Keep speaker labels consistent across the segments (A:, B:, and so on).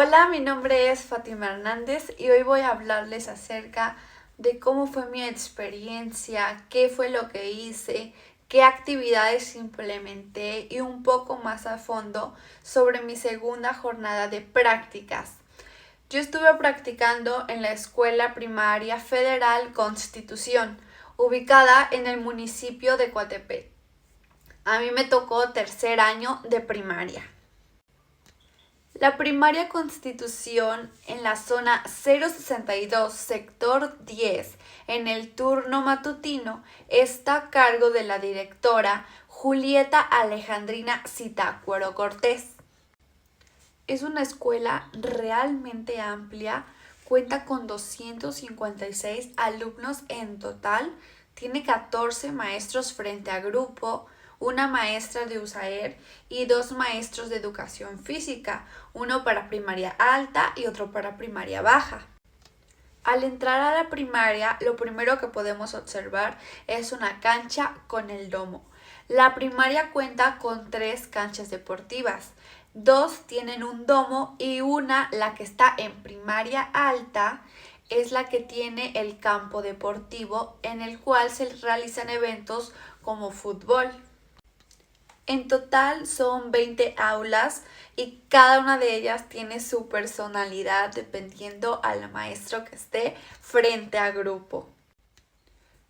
A: Hola, mi nombre es Fátima Hernández y hoy voy a hablarles acerca de cómo fue mi experiencia, qué fue lo que hice, qué actividades implementé y un poco más a fondo sobre mi segunda jornada de prácticas. Yo estuve practicando en la Escuela Primaria Federal Constitución, ubicada en el municipio de Coatepec. A mí me tocó tercer año de primaria. La primaria Constitución en la zona 062, sector 10, en el turno matutino, está a cargo de la directora Julieta Alejandrina Zitácuaro Cortés. Es una escuela realmente amplia, cuenta con 256 alumnos en total, tiene 14 maestros frente a grupo, una maestra de USAER y 2 maestros de educación física, uno para primaria alta y otro para primaria baja. Al entrar a la primaria, lo primero que podemos observar es una cancha con el domo. La primaria cuenta con 3 canchas deportivas. 2 tienen un domo y una, la que está en primaria alta, es la que tiene el campo deportivo en el cual se realizan eventos como fútbol. En total son 20 aulas y cada una de ellas tiene su personalidad dependiendo al maestro que esté frente a grupo.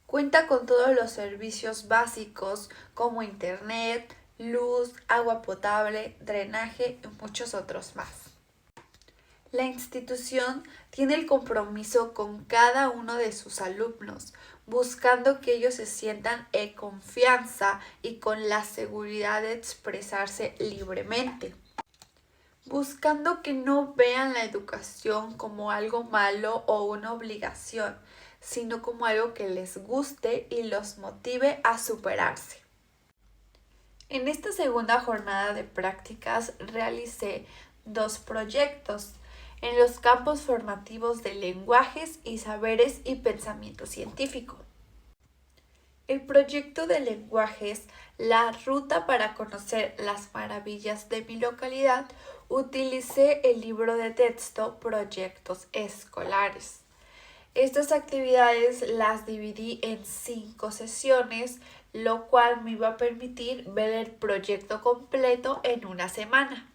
A: Cuenta con todos los servicios básicos como internet, luz, agua potable, drenaje y muchos otros más. La institución tiene el compromiso con cada uno de sus alumnos, buscando que ellos se sientan en confianza y con la seguridad de expresarse libremente, buscando que no vean la educación como algo malo o una obligación, sino como algo que les guste y los motive a superarse. En esta segunda jornada de prácticas realicé 2 proyectos en los campos formativos de lenguajes y saberes y pensamiento científico. El proyecto de lenguajes, la ruta para conocer las maravillas de mi localidad, utilicé el libro de texto Proyectos Escolares. Estas actividades las dividí en 5 sesiones, lo cual me iba a permitir ver el proyecto completo en una semana.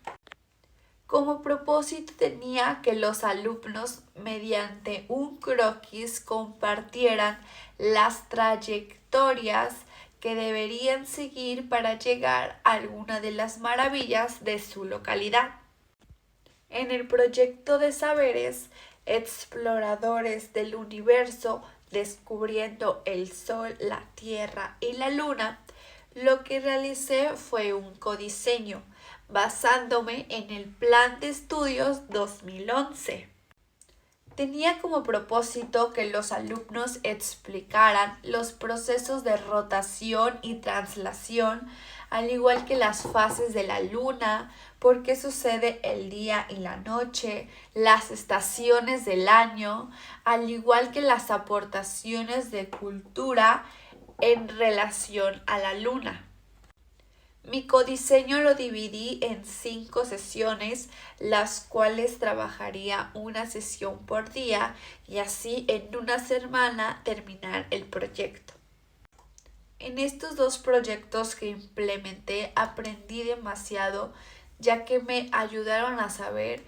A: Como propósito tenía que los alumnos, mediante un croquis, compartieran las trayectorias que deberían seguir para llegar a alguna de las maravillas de su localidad. En el proyecto de saberes, exploradores del universo descubriendo el Sol, la Tierra y la Luna, lo que realicé fue un codiseño basándome en el Plan de Estudios 2011. Tenía como propósito que los alumnos explicaran los procesos de rotación y traslación, al igual que las fases de la luna, por qué sucede el día y la noche, las estaciones del año, al igual que las aportaciones de cultura en relación a la luna. Mi codiseño lo dividí en 5 sesiones, las cuales trabajaría una sesión por día y así en una semana terminar el proyecto. En estos 2 proyectos que implementé aprendí demasiado, ya que me ayudaron a saber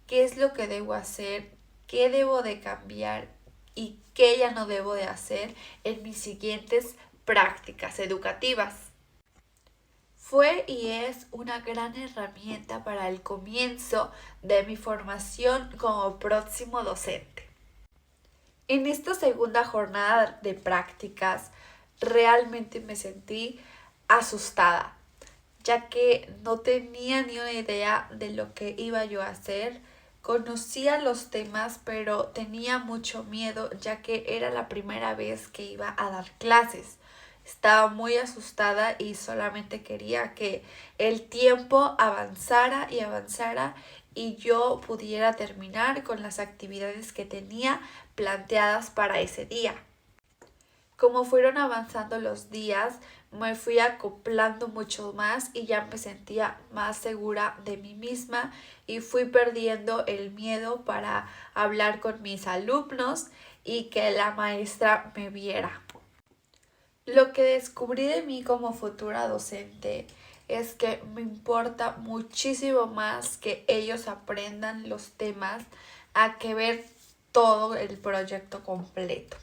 A: qué es lo que debo hacer, qué debo de cambiar y qué ya no debo de hacer en mis siguientes prácticas educativas. Fue y es una gran herramienta para el comienzo de mi formación como próximo docente. En esta segunda jornada de prácticas realmente me sentí asustada, ya que no tenía ni una idea de lo que iba yo a hacer. Conocía los temas, pero tenía mucho miedo, ya que era la primera vez que iba a dar clases. Estaba muy asustada y solamente quería que el tiempo avanzara y avanzara y yo pudiera terminar con las actividades que tenía planteadas para ese día. Como fueron avanzando los días, me fui acoplando mucho más y ya me sentía más segura de mí misma y fui perdiendo el miedo para hablar con mis alumnos y que la maestra me viera. Lo que descubrí de mí como futura docente es que me importa muchísimo más que ellos aprendan los temas a que ver todo el proyecto completo.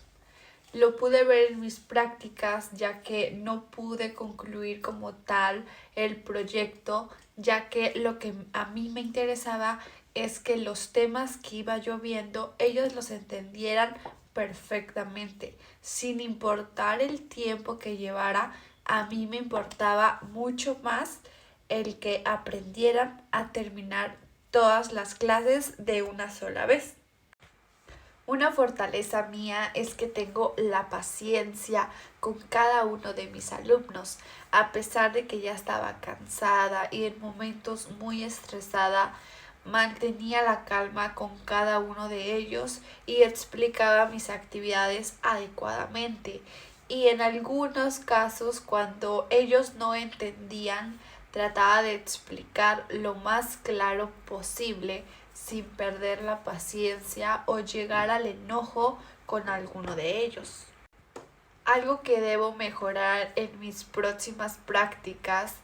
A: Lo pude ver en mis prácticas, ya que no pude concluir como tal el proyecto, ya que lo que a mí me interesaba es que los temas que iba yo viendo ellos los entendieran perfectamente, sin importar el tiempo que llevara. A mí me importaba mucho más el que aprendieran a terminar todas las clases de una sola vez. Una fortaleza mía es que tengo la paciencia con cada uno de mis alumnos, a pesar de que ya estaba cansada y en momentos muy estresada, mantenía la calma con cada uno de ellos y explicaba mis actividades adecuadamente. Y en algunos casos, cuando ellos no entendían, trataba de explicar lo más claro posible sin perder la paciencia o llegar al enojo con alguno de ellos. Algo que debo mejorar en mis próximas prácticas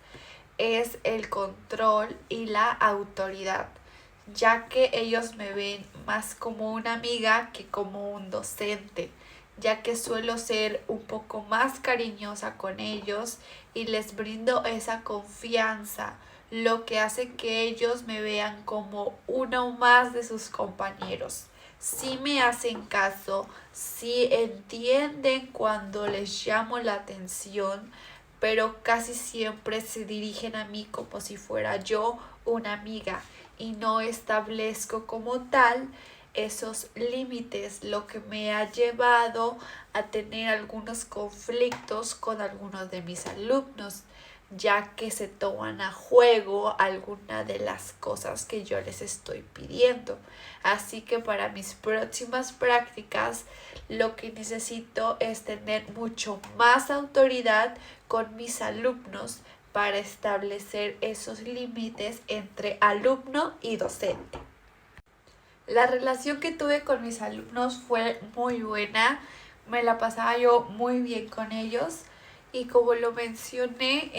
A: es el control y la autoridad, ya que ellos me ven más como una amiga que como un docente, ya que suelo ser un poco más cariñosa con ellos y les brindo esa confianza, lo que hace que ellos me vean como uno más de sus compañeros. Si me hacen caso, si entienden cuando les llamo la atención, pero casi siempre se dirigen a mí como si fuera yo una amiga y no establezco como tal esos límites, lo que me ha llevado a tener algunos conflictos con algunos de mis alumnos, ya que se toman a juego alguna de las cosas que yo les estoy pidiendo. Así que para mis próximas prácticas lo que necesito es tener mucho más autoridad con mis alumnos para establecer esos límites entre alumno y docente. La relación que tuve con mis alumnos fue muy buena, me la pasaba yo muy bien con ellos y como lo mencioné,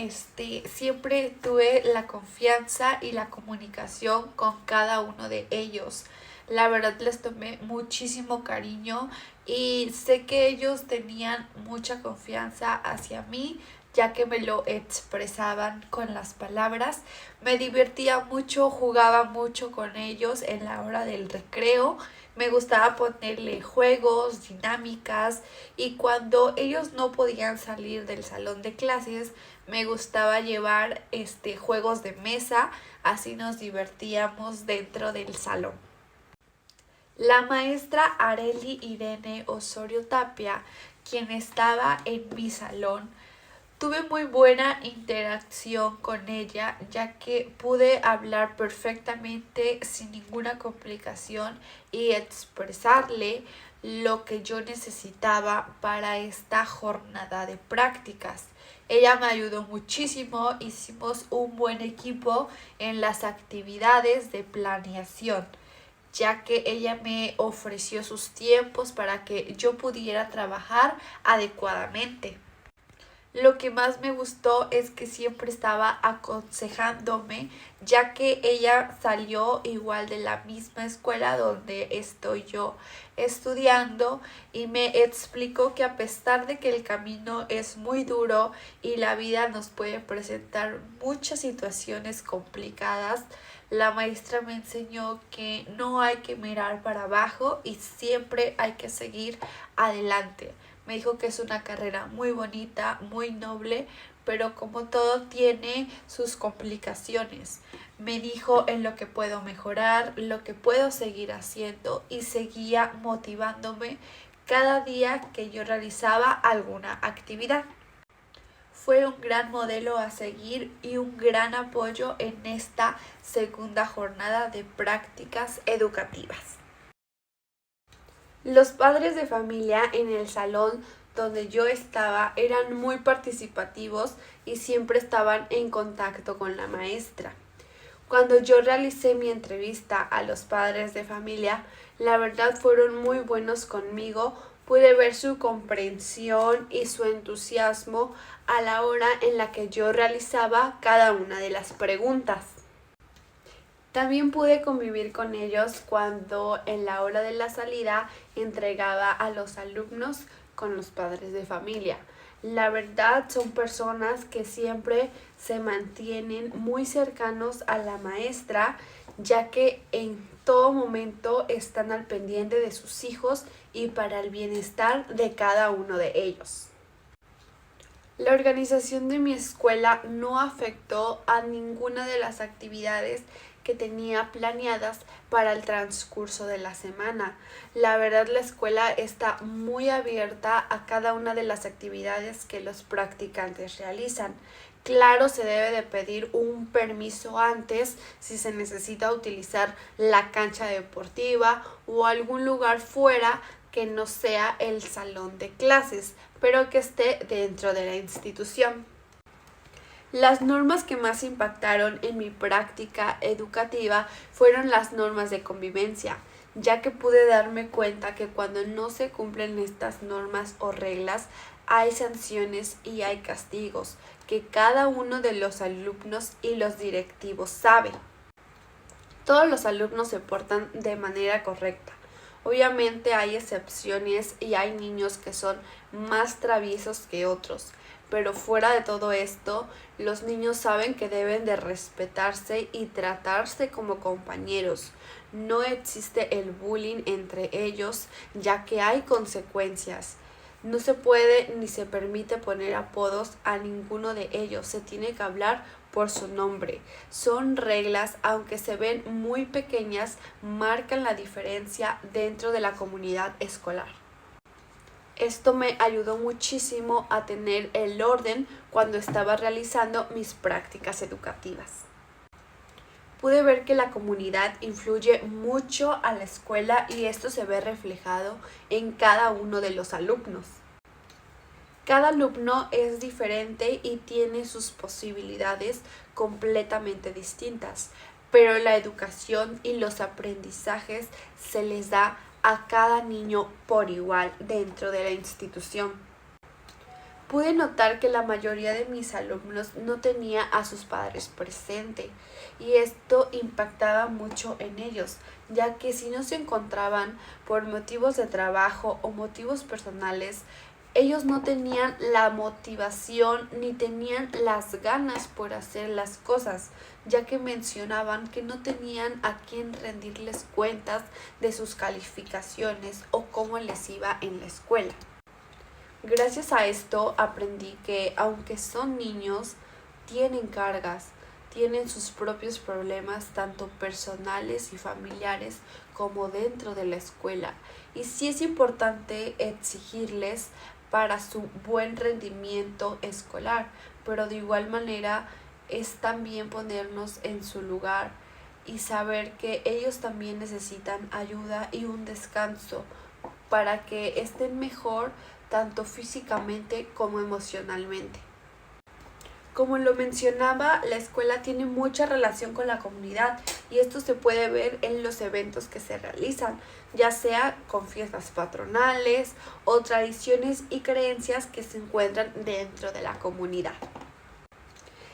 A: siempre tuve la confianza y la comunicación con cada uno de ellos. La verdad les tomé muchísimo cariño y sé que ellos tenían mucha confianza hacia mí, ya que me lo expresaban con las palabras. Me divertía mucho, jugaba mucho con ellos en la hora del recreo. Me gustaba ponerle juegos, dinámicas y cuando ellos no podían salir del salón de clases, me gustaba llevar juegos de mesa, así nos divertíamos dentro del salón. La maestra Areli Irene Osorio Tapia, quien estaba en mi salón, tuve muy buena interacción con ella, ya que pude hablar perfectamente sin ninguna complicación y expresarle lo que yo necesitaba para esta jornada de prácticas. Ella me ayudó muchísimo, hicimos un buen equipo en las actividades de planeación, ya que ella me ofreció sus tiempos para que yo pudiera trabajar adecuadamente. Lo que más me gustó es que siempre estaba aconsejándome, ya que ella salió igual de la misma escuela donde estoy yo estudiando y me explicó que a pesar de que el camino es muy duro y la vida nos puede presentar muchas situaciones complicadas, la maestra me enseñó que no hay que mirar para abajo y siempre hay que seguir adelante. Me dijo que es una carrera muy bonita, muy noble, pero como todo tiene sus complicaciones. Me dijo en lo que puedo mejorar, lo que puedo seguir haciendo y seguía motivándome cada día que yo realizaba alguna actividad. Fue un gran modelo a seguir y un gran apoyo en esta segunda jornada de prácticas educativas. Los padres de familia en el salón donde yo estaba eran muy participativos y siempre estaban en contacto con la maestra. Cuando yo realicé mi entrevista a los padres de familia, la verdad fueron muy buenos conmigo. Pude ver su comprensión y su entusiasmo a la hora en la que yo realizaba cada una de las preguntas. También pude convivir con ellos cuando en la hora de la salida entregaba a los alumnos con los padres de familia. La verdad son personas que siempre se mantienen muy cercanos a la maestra, ya que en todo momento están al pendiente de sus hijos y para el bienestar de cada uno de ellos. La organización de mi escuela no afectó a ninguna de las actividades que tenía planeadas para el transcurso de la semana. La verdad, la escuela está muy abierta a cada una de las actividades que los practicantes realizan. Claro, se debe de pedir un permiso antes si se necesita utilizar la cancha deportiva o algún lugar fuera que no sea el salón de clases, pero que esté dentro de la institución. Las normas que más impactaron en mi práctica educativa fueron las normas de convivencia, ya que pude darme cuenta que cuando no se cumplen estas normas o reglas, hay sanciones y hay castigos que cada uno de los alumnos y los directivos sabe. Todos los alumnos se portan de manera correcta. Obviamente hay excepciones y hay niños que son más traviesos que otros, pero fuera de todo esto, los niños saben que deben de respetarse y tratarse como compañeros. No existe el bullying entre ellos, ya que hay consecuencias. No se puede ni se permite poner apodos a ninguno de ellos, se tiene que hablar por su nombre. Son reglas, aunque se ven muy pequeñas, marcan la diferencia dentro de la comunidad escolar. Esto me ayudó muchísimo a tener el orden cuando estaba realizando mis prácticas educativas. Pude ver que la comunidad influye mucho a la escuela y esto se ve reflejado en cada uno de los alumnos. Cada alumno es diferente y tiene sus posibilidades completamente distintas, pero la educación y los aprendizajes se les da a cada niño por igual dentro de la institución. Pude notar que la mayoría de mis alumnos no tenía a sus padres presente y esto impactaba mucho en ellos, ya que si no se encontraban por motivos de trabajo o motivos personales, ellos no tenían la motivación ni tenían las ganas por hacer las cosas, ya que mencionaban que no tenían a quién rendirles cuentas de sus calificaciones o cómo les iba en la escuela. Gracias a esto aprendí que aunque son niños, tienen cargas, tienen sus propios problemas tanto personales y familiares como dentro de la escuela. Y sí es importante exigirles para su buen rendimiento escolar, pero de igual manera es también ponernos en su lugar y saber que ellos también necesitan ayuda y un descanso para que estén mejor tanto físicamente como emocionalmente. Como lo mencionaba, la escuela tiene mucha relación con la comunidad y esto se puede ver en los eventos que se realizan, ya sea con fiestas patronales o tradiciones y creencias que se encuentran dentro de la comunidad.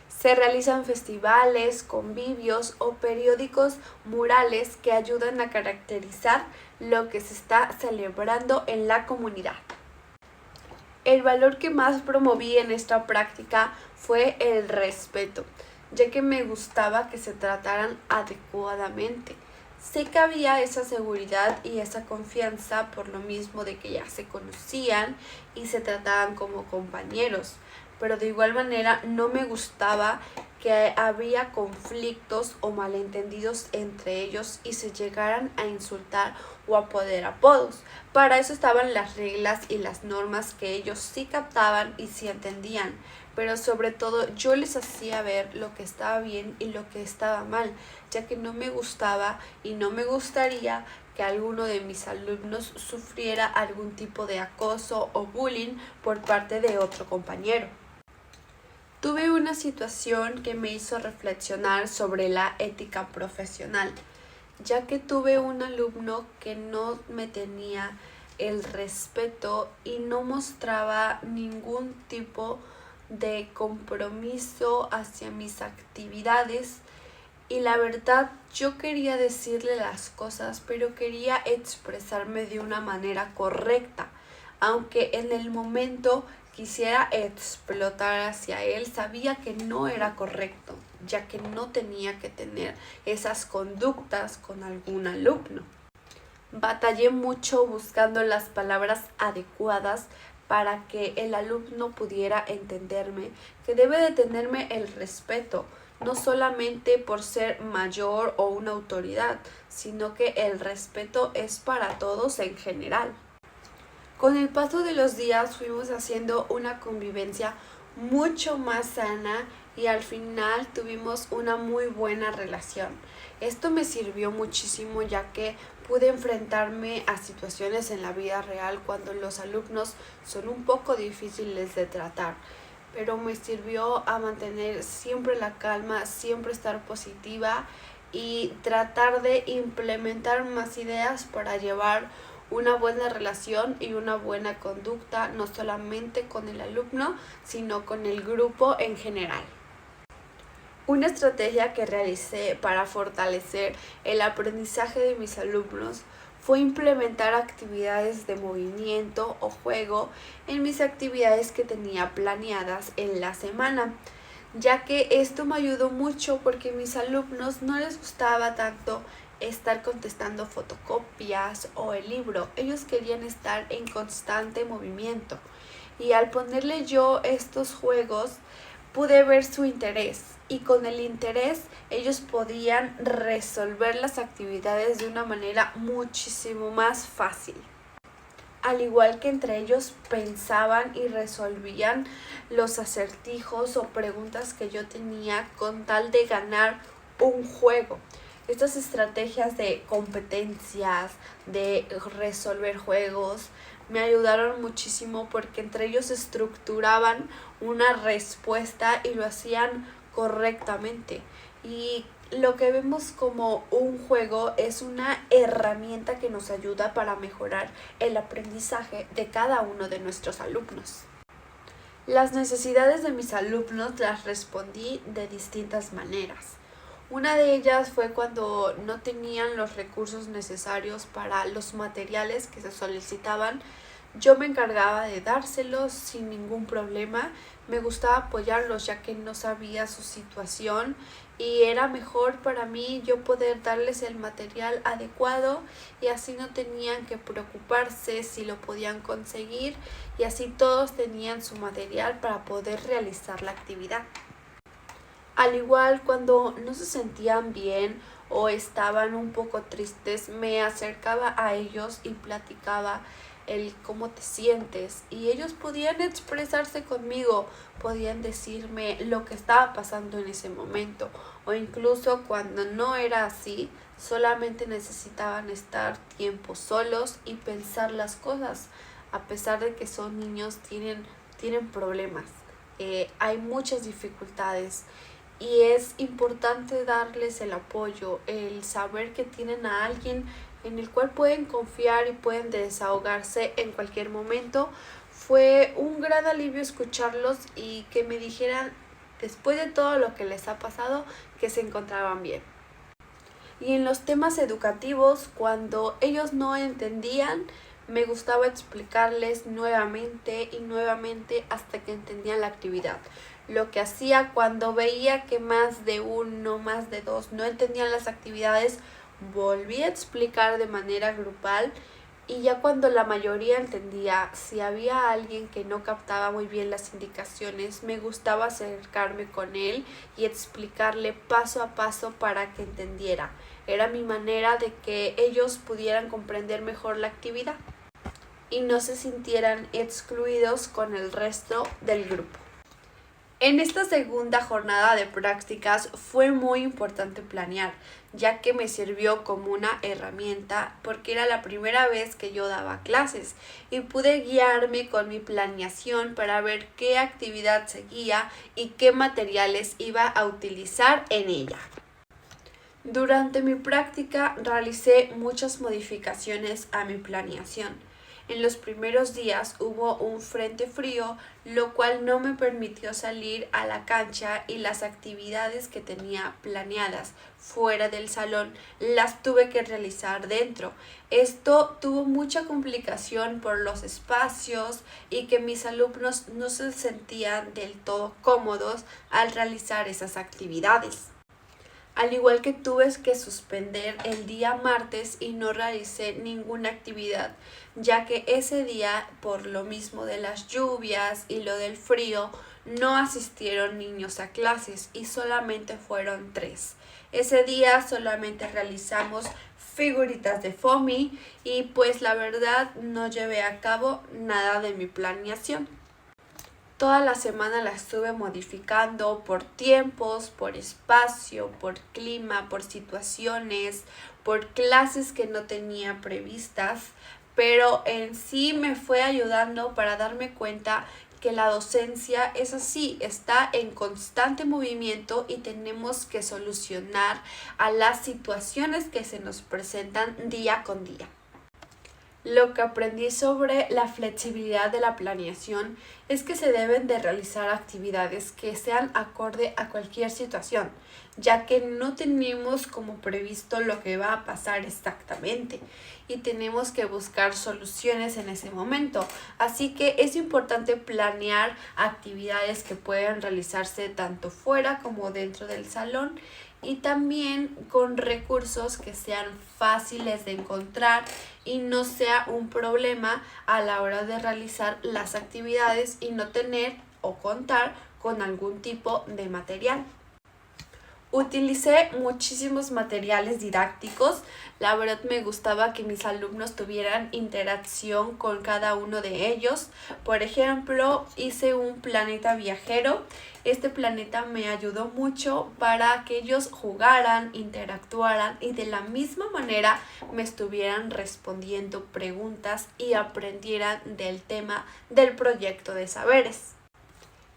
A: Se realizan festivales, convivios o periódicos murales que ayudan a caracterizar lo que se está celebrando en la comunidad. El valor que más promoví en esta práctica fue el respeto, ya que me gustaba que se trataran adecuadamente. Sé que había esa seguridad y esa confianza por lo mismo de que ya se conocían y se trataban como compañeros, pero de igual manera no me gustaba que había conflictos o malentendidos entre ellos y se llegaran a insultar o a poner apodos. Para eso estaban las reglas y las normas que ellos sí captaban y sí entendían, pero sobre todo yo les hacía ver lo que estaba bien y lo que estaba mal, ya que no me gustaba y no me gustaría que alguno de mis alumnos sufriera algún tipo de acoso o bullying por parte de otro compañero. Tuve una situación que me hizo reflexionar sobre la ética profesional, ya que tuve un alumno que no me tenía el respeto y no mostraba ningún tipo de compromiso hacia mis actividades. Y la verdad, yo quería decirle las cosas, pero quería expresarme de una manera correcta. Aunque en el momento quisiera explotar hacia él, sabía que no era correcto, ya que no tenía que tener esas conductas con algún alumno. Batallé mucho buscando las palabras adecuadas para que el alumno pudiera entenderme, que debe de tenerme el respeto, no solamente por ser mayor o una autoridad, sino que el respeto es para todos en general. Con el paso de los días fuimos haciendo una convivencia mucho más sana y al final tuvimos una muy buena relación. Esto me sirvió muchísimo ya que pude enfrentarme a situaciones en la vida real cuando los alumnos son un poco difíciles de tratar, pero me sirvió a mantener siempre la calma, siempre estar positiva y tratar de implementar más ideas para llevar una buena relación y una buena conducta, no solamente con el alumno, sino con el grupo en general. Una estrategia que realicé para fortalecer el aprendizaje de mis alumnos fue implementar actividades de movimiento o juego en mis actividades que tenía planeadas en la semana, ya que esto me ayudó mucho porque a mis alumnos no les gustaba tanto estar contestando fotocopias o el libro. Ellos querían estar en constante movimiento y al ponerle yo estos juegos pude ver su interés y con el interés ellos podían resolver las actividades de una manera muchísimo más fácil. Al igual que entre ellos pensaban y resolvían los acertijos o preguntas que yo tenía con tal de ganar un juego. Estas estrategias de competencias, de resolver juegos, me ayudaron muchísimo porque entre ellos estructuraban una respuesta y lo hacían correctamente. Y lo que vemos como un juego es una herramienta que nos ayuda para mejorar el aprendizaje de cada uno de nuestros alumnos. Las necesidades de mis alumnos las respondí de distintas maneras. Una de ellas fue cuando no tenían los recursos necesarios para los materiales que se solicitaban. Yo me encargaba de dárselos sin ningún problema. Me gustaba apoyarlos ya que no sabía su situación y era mejor para mí yo poder darles el material adecuado y así no tenían que preocuparse si lo podían conseguir y así todos tenían su material para poder realizar la actividad. Al igual, cuando no se sentían bien o estaban un poco tristes, me acercaba a ellos y platicaba el cómo te sientes y ellos podían expresarse conmigo, podían decirme lo que estaba pasando en ese momento o incluso cuando no era así, solamente necesitaban estar tiempo solos y pensar las cosas. A pesar de que son niños, tienen problemas, hay muchas dificultades y es importante darles el apoyo, el saber que tienen a alguien en el cual pueden confiar y pueden desahogarse en cualquier momento. Fue un gran alivio escucharlos y que me dijeran, después de todo lo que les ha pasado, que se encontraban bien. Y en los temas educativos, cuando ellos no entendían, me gustaba explicarles nuevamente y nuevamente hasta que entendían la actividad. Lo que hacía cuando veía que más de uno, más de dos no entendían las actividades, volví a explicar de manera grupal y ya cuando la mayoría entendía, si había alguien que no captaba muy bien las indicaciones, me gustaba acercarme con él y explicarle paso a paso para que entendiera. Era mi manera de que ellos pudieran comprender mejor la actividad y no se sintieran excluidos con el resto del grupo. En esta segunda jornada de prácticas fue muy importante planear, ya que me sirvió como una herramienta porque era la primera vez que yo daba clases y pude guiarme con mi planeación para ver qué actividad seguía y qué materiales iba a utilizar en ella. Durante mi práctica realicé muchas modificaciones a mi planeación. En los primeros días hubo un frente frío, lo cual no me permitió salir a la cancha y las actividades que tenía planeadas fuera del salón las tuve que realizar dentro. Esto tuvo mucha complicación por los espacios y que mis alumnos no se sentían del todo cómodos al realizar esas actividades. Al igual que tuve que suspender el día martes y no realicé ninguna actividad, ya que ese día, por lo mismo de las lluvias y lo del frío, no asistieron niños a clases y solamente fueron 3. Ese día solamente realizamos figuritas de foamy y pues la verdad no llevé a cabo nada de mi planeación. Toda la semana la estuve modificando por tiempos, por espacio, por clima, por situaciones, por clases que no tenía previstas, pero en sí me fue ayudando para darme cuenta que la docencia es así, está en constante movimiento y tenemos que solucionar a las situaciones que se nos presentan día con día. Lo que aprendí sobre la flexibilidad de la planeación es que se deben de realizar actividades que sean acorde a cualquier situación, ya que no tenemos como previsto lo que va a pasar exactamente y tenemos que buscar soluciones en ese momento. Así que es importante planear actividades que puedan realizarse tanto fuera como dentro del salón y también con recursos que sean fáciles de encontrar y no sea un problema a la hora de realizar las actividades y no tener o contar con algún tipo de material. Utilicé muchísimos materiales didácticos. La verdad me gustaba que mis alumnos tuvieran interacción con cada uno de ellos. Por ejemplo, hice un planeta viajero. Este planeta me ayudó mucho para que ellos jugaran, interactuaran y de la misma manera me estuvieran respondiendo preguntas y aprendieran del tema del proyecto de saberes.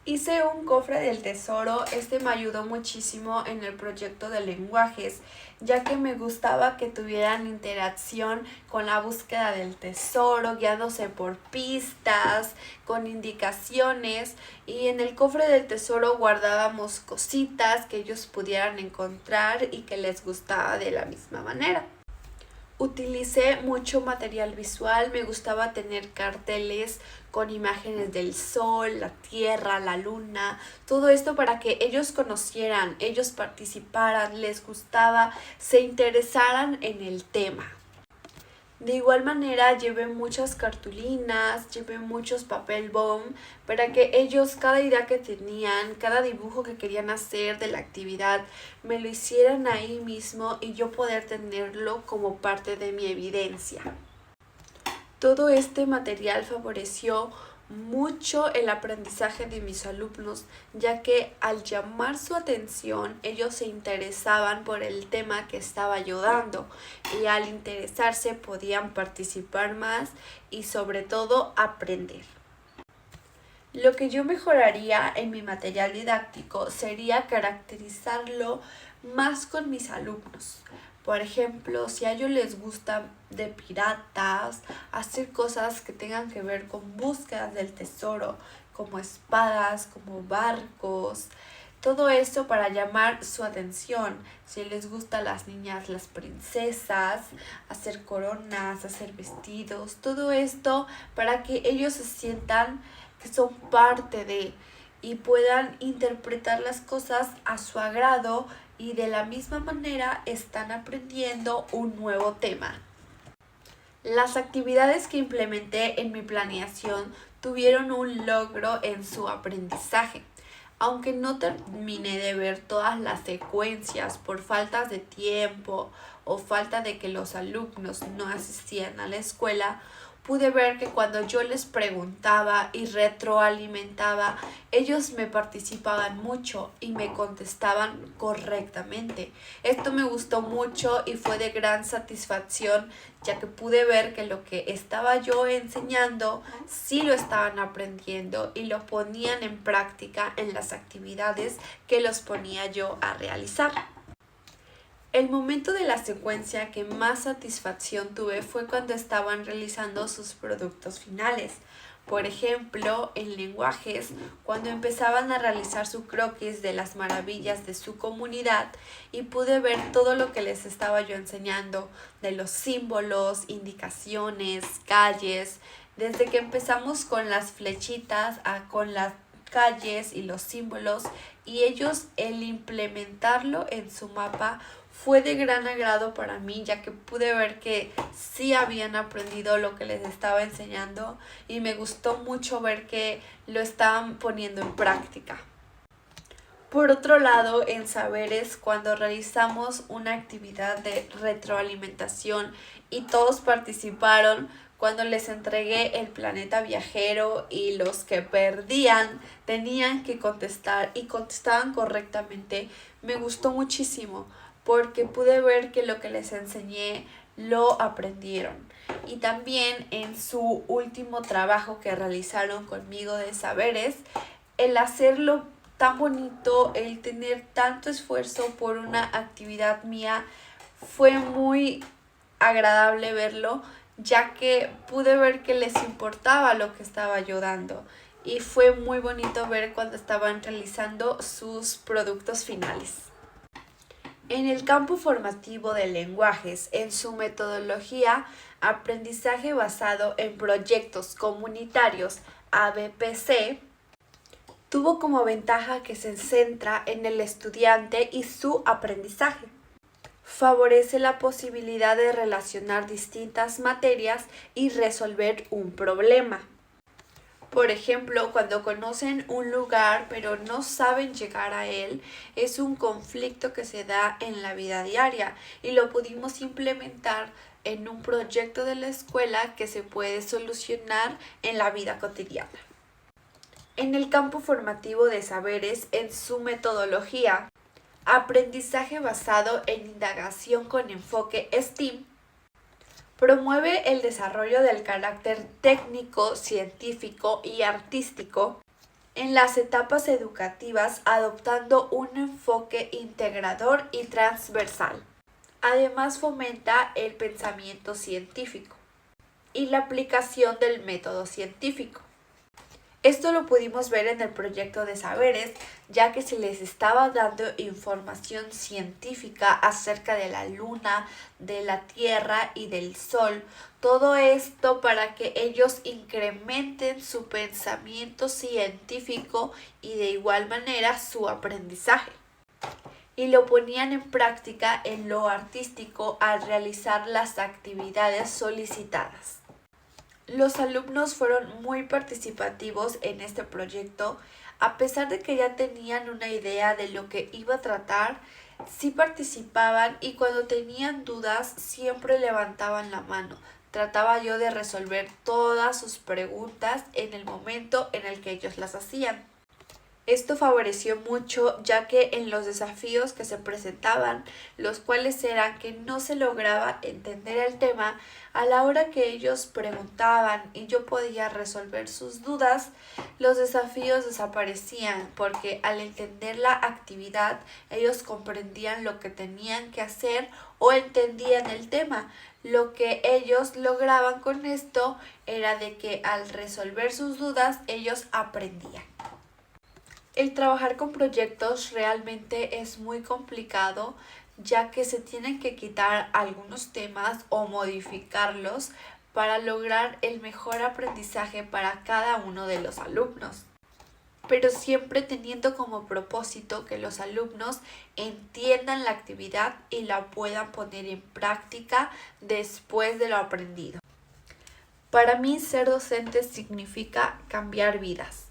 A: Hice un cofre del tesoro, este me ayudó muchísimo en el proyecto de lenguajes, ya que me gustaba que tuvieran interacción con la búsqueda del tesoro, guiándose por pistas, con indicaciones, y en el cofre del tesoro guardábamos cositas que ellos pudieran encontrar y que les gustaba de la misma manera. Utilicé mucho material visual, me gustaba tener carteles con imágenes del sol, la tierra, la luna, todo esto para que ellos conocieran, ellos participaran, les gustaba, se interesaran en el tema. De igual manera llevé muchas cartulinas, llevé muchos papel bond para que ellos cada idea que tenían, cada dibujo que querían hacer de la actividad, me lo hicieran ahí mismo y yo poder tenerlo como parte de mi evidencia. Todo este material favoreció mucho el aprendizaje de mis alumnos, ya que al llamar su atención ellos se interesaban por el tema que estaba yo dando y al interesarse podían participar más y sobre todo aprender. Lo que yo mejoraría en mi material didáctico sería caracterizarlo más con mis alumnos. Por ejemplo, si a ellos les gusta de piratas, hacer cosas que tengan que ver con búsquedas del tesoro, como espadas, como barcos, todo eso para llamar su atención. Si les gusta a las niñas, las princesas, hacer coronas, hacer vestidos, todo esto para que ellos se sientan que son parte de y puedan interpretar las cosas a su agrado y de la misma manera están aprendiendo un nuevo tema. Las actividades que implementé en mi planeación tuvieron un logro en su aprendizaje. Aunque no terminé de ver todas las secuencias por faltas de tiempo o falta de que los alumnos no asistían a la escuela, pude ver que cuando yo les preguntaba y retroalimentaba, ellos me participaban mucho y me contestaban correctamente. Esto me gustó mucho y fue de gran satisfacción, ya que pude ver que lo que estaba yo enseñando sí lo estaban aprendiendo y lo ponían en práctica en las actividades que los ponía yo a realizar. El momento de la secuencia que más satisfacción tuve fue cuando estaban realizando sus productos finales. Por ejemplo, en lenguajes, cuando empezaban a realizar su croquis de las maravillas de su comunidad y pude ver todo lo que les estaba yo enseñando, de los símbolos, indicaciones, calles, desde que empezamos con las flechitas con las calles y los símbolos, y ellos el implementarlo en su mapa fue de gran agrado para mí, ya que pude ver que sí habían aprendido lo que les estaba enseñando y me gustó mucho ver que lo estaban poniendo en práctica. Por otro lado, en Saberes, cuando realizamos una actividad de retroalimentación y todos participaron, cuando les entregué el planeta viajero y los que perdían tenían que contestar y contestaban correctamente, me gustó muchísimo porque pude ver que lo que les enseñé lo aprendieron. Y también en su último trabajo que realizaron conmigo de Saberes, el hacerlo tan bonito, el tener tanto esfuerzo por una actividad mía, fue muy agradable verlo, ya que pude ver que les importaba lo que estaba yo dando. Y fue muy bonito ver cuando estaban realizando sus productos finales. En el campo formativo de lenguajes, en su metodología Aprendizaje basado en proyectos comunitarios ABPC, tuvo como ventaja que se centra en el estudiante y su aprendizaje. Favorece la posibilidad de relacionar distintas materias y resolver un problema. Por ejemplo, cuando conocen un lugar pero no saben llegar a él, es un conflicto que se da en la vida diaria y lo pudimos implementar en un proyecto de la escuela que se puede solucionar en la vida cotidiana. En el campo formativo de saberes, en su metodología, aprendizaje basado en indagación con enfoque STEAM, promueve el desarrollo del carácter técnico, científico y artístico en las etapas educativas, adoptando un enfoque integrador y transversal. Además, fomenta el pensamiento científico y la aplicación del método científico. Esto lo pudimos ver en el proyecto de saberes, ya que se les estaba dando información científica acerca de la luna, de la tierra y del sol. Todo esto para que ellos incrementen su pensamiento científico y de igual manera su aprendizaje. Y lo ponían en práctica en lo artístico al realizar las actividades solicitadas. Los alumnos fueron muy participativos en este proyecto, a pesar de que ya tenían una idea de lo que iba a tratar, sí participaban y cuando tenían dudas siempre levantaban la mano. Trataba yo de resolver todas sus preguntas en el momento en el que ellos las hacían. Esto favoreció mucho, ya que en los desafíos que se presentaban, los cuales eran que no se lograba entender el tema, a la hora que ellos preguntaban y yo podía resolver sus dudas, los desafíos desaparecían porque al entender la actividad ellos comprendían lo que tenían que hacer o entendían el tema. Lo que ellos lograban con esto era de que al resolver sus dudas ellos aprendían. El trabajar con proyectos realmente es muy complicado, ya que se tienen que quitar algunos temas o modificarlos para lograr el mejor aprendizaje para cada uno de los alumnos. Pero siempre teniendo como propósito que los alumnos entiendan la actividad y la puedan poner en práctica después de lo aprendido. Para mí, ser docente significa cambiar vidas.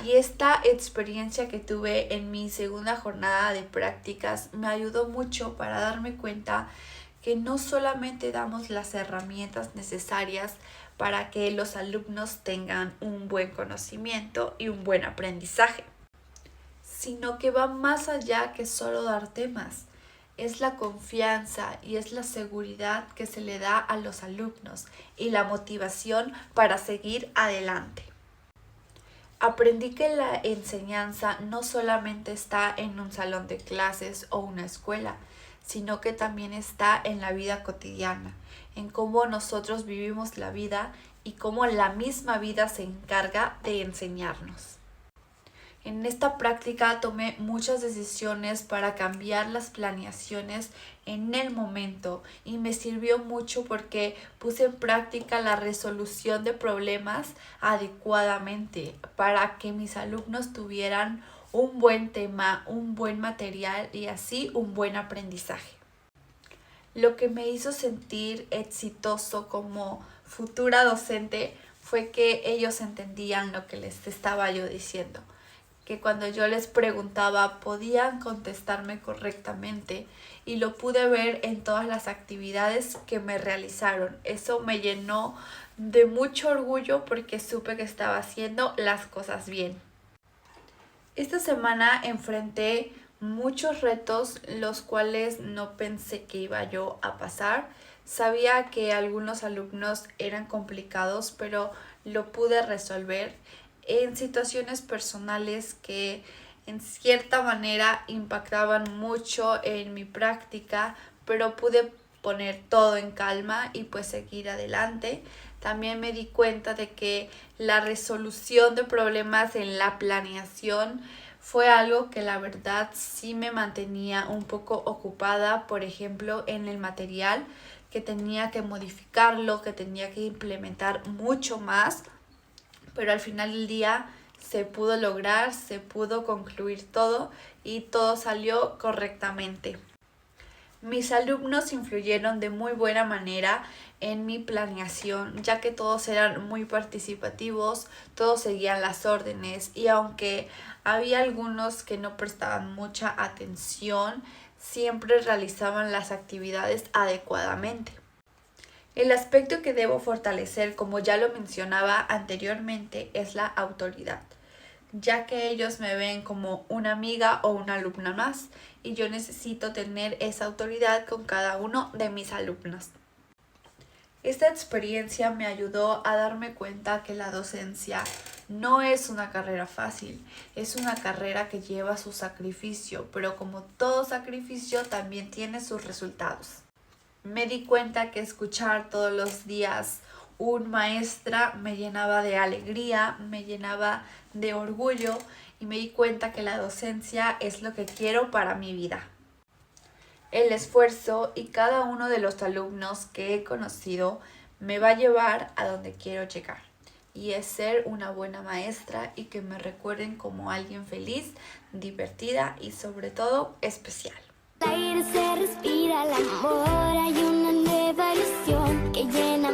A: Y esta experiencia que tuve en mi segunda jornada de prácticas me ayudó mucho para darme cuenta que no solamente damos las herramientas necesarias para que los alumnos tengan un buen conocimiento y un buen aprendizaje, sino que va más allá que solo dar temas. Es la confianza y es la seguridad que se le da a los alumnos y la motivación para seguir adelante. Aprendí que la enseñanza no solamente está en un salón de clases o una escuela, sino que también está en la vida cotidiana, en cómo nosotros vivimos la vida y cómo la misma vida se encarga de enseñarnos. En esta práctica tomé muchas decisiones para cambiar las planeaciones en el momento y me sirvió mucho porque puse en práctica la resolución de problemas adecuadamente para que mis alumnos tuvieran un buen tema, un buen material y así un buen aprendizaje. Lo que me hizo sentir exitoso como futura docente fue que ellos entendían lo que les estaba yo diciendo, que cuando yo les preguntaba podían contestarme correctamente y lo pude ver en todas las actividades que me realizaron. Eso me llenó de mucho orgullo porque supe que estaba haciendo las cosas bien. Esta semana enfrenté muchos retos los cuales no pensé que iba yo a pasar. Sabía que algunos alumnos eran complicados, pero lo pude resolver en situaciones personales que en cierta manera impactaban mucho en mi práctica, pero pude poner todo en calma y pues seguir adelante. También me di cuenta de que la resolución de problemas en la planeación fue algo que la verdad sí me mantenía un poco ocupada, por ejemplo, en el material, que tenía que modificarlo, que tenía que implementar mucho más, pero al final del día se pudo lograr, se pudo concluir todo y todo salió correctamente. Mis alumnos influyeron de muy buena manera en mi planeación, ya que todos eran muy participativos, todos seguían las órdenes y aunque había algunos que no prestaban mucha atención, siempre realizaban las actividades adecuadamente. El aspecto que debo fortalecer, como ya lo mencionaba anteriormente, es la autoridad, ya que ellos me ven como una amiga o una alumna más y yo necesito tener esa autoridad con cada uno de mis alumnos. Esta experiencia me ayudó a darme cuenta que la docencia no es una carrera fácil, es una carrera que lleva su sacrificio, pero como todo sacrificio también tiene sus resultados. Me di cuenta que escuchar todos los días un maestra me llenaba de alegría, me llenaba de orgullo y me di cuenta que la docencia es lo que quiero para mi vida. El esfuerzo y cada uno de los alumnos que he conocido me va a llevar a donde quiero llegar y es ser una buena maestra y que me recuerden como alguien feliz, divertida y sobre todo especial.
B: El aire se respira, el amor, hay una nueva ilusión que llena